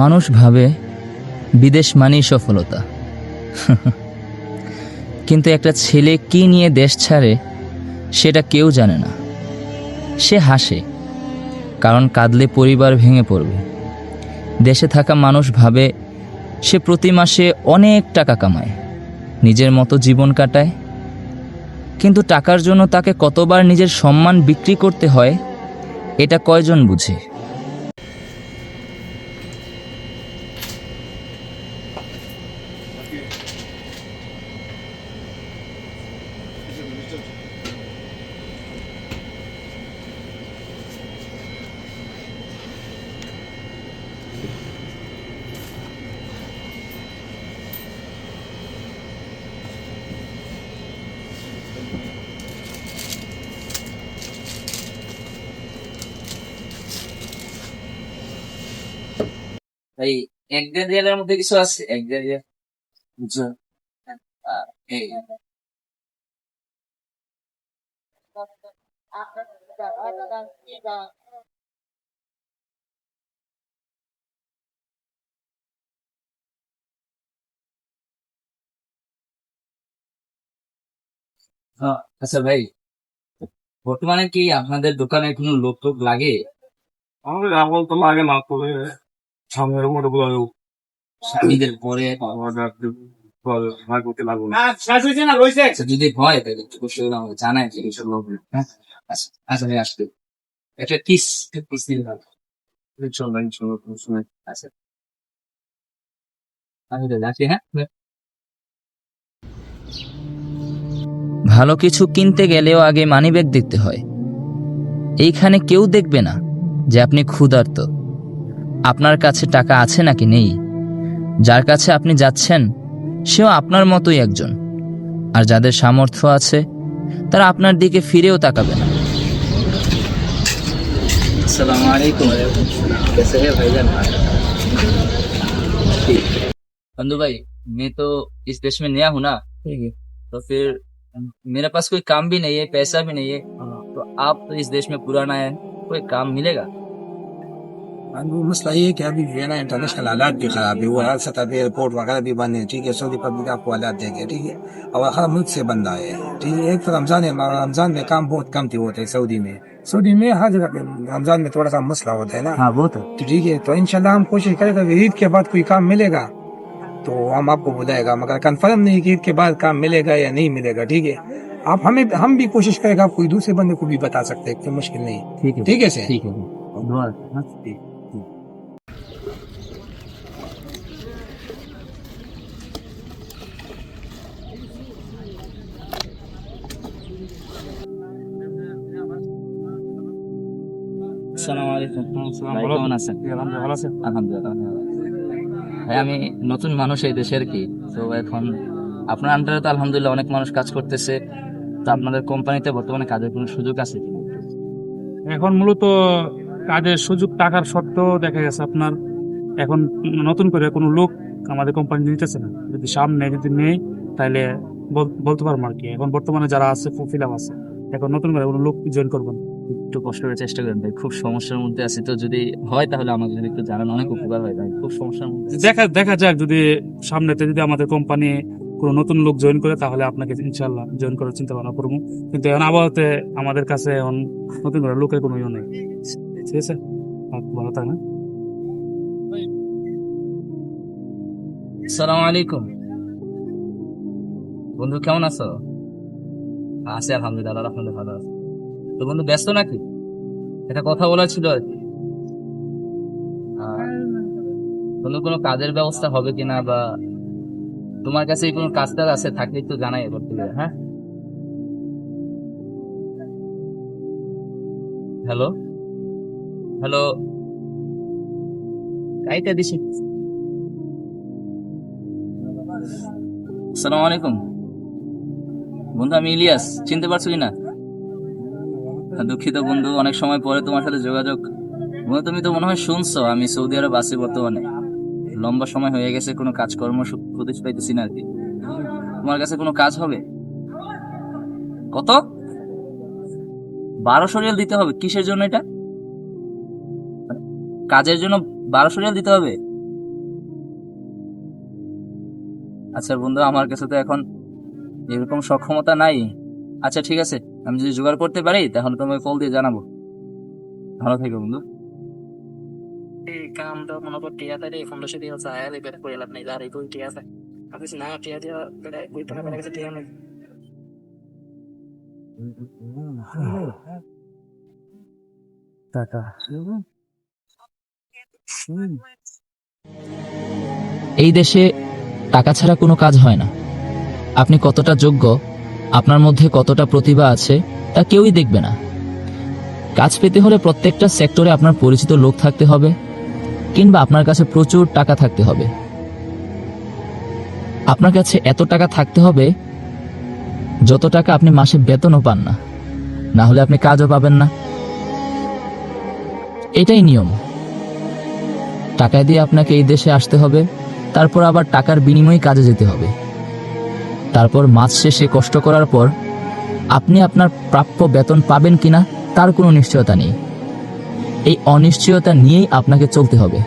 মানুষ ভাবে বিদেশ মানেই সফলতা, কিন্তু একটা ছেলে কি নিয়ে দেশ ছাড়ে সেটা কেউ জানে না। সে হাসে কারণ কাঁদলে পরিবার ভেঙে পড়বে। দেশে থাকা মানুষ ভাবে সে প্রতি মাসে অনেক টাকা কামায়, নিজের মতো জীবন কাটায়, কিন্তু টাকার জন্য তাকে কতবার নিজের সম্মান বিক্রি করতে হয় এটা কয়জন বুঝে? এই 1-1.5 রিয়ালের মধ্যে কিছু আছে? 1-1.5 রিয়াল বুঝছো? এই আচ্ছা ভাই, বর্তমানে কি আপনাদের দোকানে কোনো লোক টোক লাগে? আমাদের এখন তো লাগে না, তবে সামনের মতো বলে ঈদের পরে করতে লাগবে না। আচ্ছা, যদি হয় তাহলে একটু অবশ্যই আমাকে জানাই যে এইসব লোক। হ্যাঁ, আচ্ছা আচ্ছা ভাই, আসবে একটা কিস কিস দিন না। ইনশাল্লাহ ইনশাল্লাহ কোনো সময়। আচ্ছা, আমি তো যাচ্ছি। হ্যাঁ, ভালো কিছু কিনতে গেলেও আগে মানিব্যাগ দেখতে হয়। এইখানে কেউ দেখবে না যে আপনি ক্ষুধার্ত, আপনার কাছে টাকা আছে নাকি নেই। যার কাছে আপনি যাচ্ছেন সেও আপনার মতোই একজন, আর যাদের সামর্থ্য আছে তারা আপনার দিকে ফিরেও তাকাবে না। अस्सलाम वालेकुम। कैसे है भाईजान? ठीक। बंधु भाई, मैं तो इस देश में नया हूँ ना, ठीक है। तो फिर मेरे पास कोई काम भी नहीं है, पैसा भी नहीं है, तो आप तो इस देश में पुराना है, कोई काम मिलेगा? वो मसला ये है कि अभी जो है ना इंटरनेशनल हालात भी खराब है, वो हर सतह पे एयरपोर्ट वगैरह भी बंद है। ठीक है, सऊदी पब्लिक आपको हालात देंगे। ठीक है, और हर मुल्क से बंद आए हैं। ठीक है, एक तो रमजान है, रमजान में काम बहुत कम थी होते हैं सऊदी में हर जगह पे रमजान में थोड़ा सा मसला होता है ना। हाँ वो तो तो ठीक है, तो इंशाल्लाह हम कोशिश करेंगे कि ईद के बाद कोई काम मिलेगा तो हम आपको बुलाएगा, मगर कंफर्म नहीं कि ईद के बाद काम मिलेगा या नहीं मिलेगा। ठीक है, आप हम भी कोशिश करेंगे, आप कोई दूसरे बंदे को भी बता सकते हैं, कोई मुश्किल नहीं। ठीक है, ठीक है सर। ठीक है, दुआ हाँ। আসসালামু আলাইকুম। ভাই কেমন আছেন? ভালো আছে। আলহামদুলিল্লাহ। ভাই আমি নতুন মানুষ এই দেশের, কি তো এখন আপনার আন্ডারে তো আলহামদুলিল্লাহ অনেক মানুষ কাজ করতেছে, তো আপনাদের কোম্পানিতে বর্তমানে কাজের কোনো সুযোগ আছে কি? এখন মূলত কাজের সুযোগ টাকার সত্ত্বেও দেখা গেছে আপনার এখন নতুন করে কোনো লোক আমাদের কোম্পানি নিতেছে না। যদি সামনে যদি নেই তাহলে বলতে পারবো আর কি। এখন বর্তমানে যারা আছে ফিল আপ আছে, এখন নতুন করে কোনো লোক জয়েন করবেন। একটু কষ্ট করে চেষ্টা করেন ভাই, খুব সমস্যার মধ্যে আছি, তো যদি হয় তাহলে আমাকে যদি একটু জানান অনেক উপকার হয় ভাই, খুব সমস্যার মধ্যে আছি। দেখা যাক, যদি সামনেতে যদি আমাদের কোম্পানি কোনো নতুন লোক জয়েন করে তাহলে আপনাকে ইনশাল্লাহ জয়েন করার চিন্তা ভাবনা করবো। কিন্তু এখন আপাতত আমাদের কাছে এখন নতুন করে লোকের কোনো ইয়ে নেই। ঠিক আছে, ভালো থাকে না। আসসালামু আলাইকুম বন্ধু, কেমন আছো? আছি আলহামদুলিল্লাহ, আলহামদুলিল্লাহ ভালো আছি। তো বন্ধু ব্যস্ত নাকি? একটা কথা বলার ছিল আর কি। বন্ধু, কোনো কাজের ব্যবস্থা হবে কিনা, বা তোমার কাছে কোনো কাজ টাজ আছে থাকলে একটু জানাই করতে গেলে। হ্যাঁ, হ্যালো হ্যালো, কাইটা দিছি। আসসালামু আলাইকুম বন্ধু, আমি ইলিয়াস, চিনতে পারছো কিনা? দুঃখিত বন্ধু, অনেক সময় পরে তোমার সাথে যোগাযোগ। বন্ধু তুমি তো মনে হয় শুনছো আমি সৌদি আরব আছি বর্তমানে, লম্বা সময় হয়ে গেছে, কোনো কাজকর্ম প্রতিষ্ঠা পাইতেছি না আর কি। তোমার কাছে কোনো কাজ হবে? কত? 1200 রিয়াল দিতে হবে? কিসের জন্য এটা? কাজের জন্য 1200 রিয়াল দিতে হবে? আচ্ছা বন্ধু, আমার কাছে তো এখন এরকম সক্ষমতা নাই। আচ্ছা ঠিক আছে, আমি যদি জোগাড় করতে পারি তাহলে তোমাকে কল দিয়ে জানাবো। ভালো থেকো বন্ধু। এই কাম তো মনে কর টিয়া তাই ফোনটা সাথে চায় বের করে লাভ নাই, আর এই বই টিয়া আছে আমি না টিয়া দিয়া বেড়ে বই টাকা বেড়ে গেছে টিয়া নেই। এই দেশে টাকা ছাড়া কোনো কাজ হয় না। আপনি কতটা যোগ্য, আপনার মধ্যে কতটা প্রতিভা আছে তা কেউই দেখবে না। কাজ পেতে হলে প্রত্যেকটা সেক্টরে আপনার পরিচিত লোক থাকতে হবে, কিংবা আপনার কাছে প্রচুর টাকা থাকতে হবে। আপনার কাছে এত টাকা থাকতে হবে যত টাকা আপনি মাসে বেতনও পান না, না হলে আপনি কাজও পাবেন না। এটাই নিয়ম। টাকা দিয়ে আপনাকে এই দেশে আসতে হবে, তারপর আবার টাকার বিনিময়ে কাজে যেতে হবে। তারপর মাস শেষে কষ্ট করার পর আপনি আপনার প্রাপ্য বেতন পাবেন কিনা তার কোনো নিশ্চয়তা নেই। এই অনিশ্চয়তা নিয়েই আপনাকে চলতে হবে।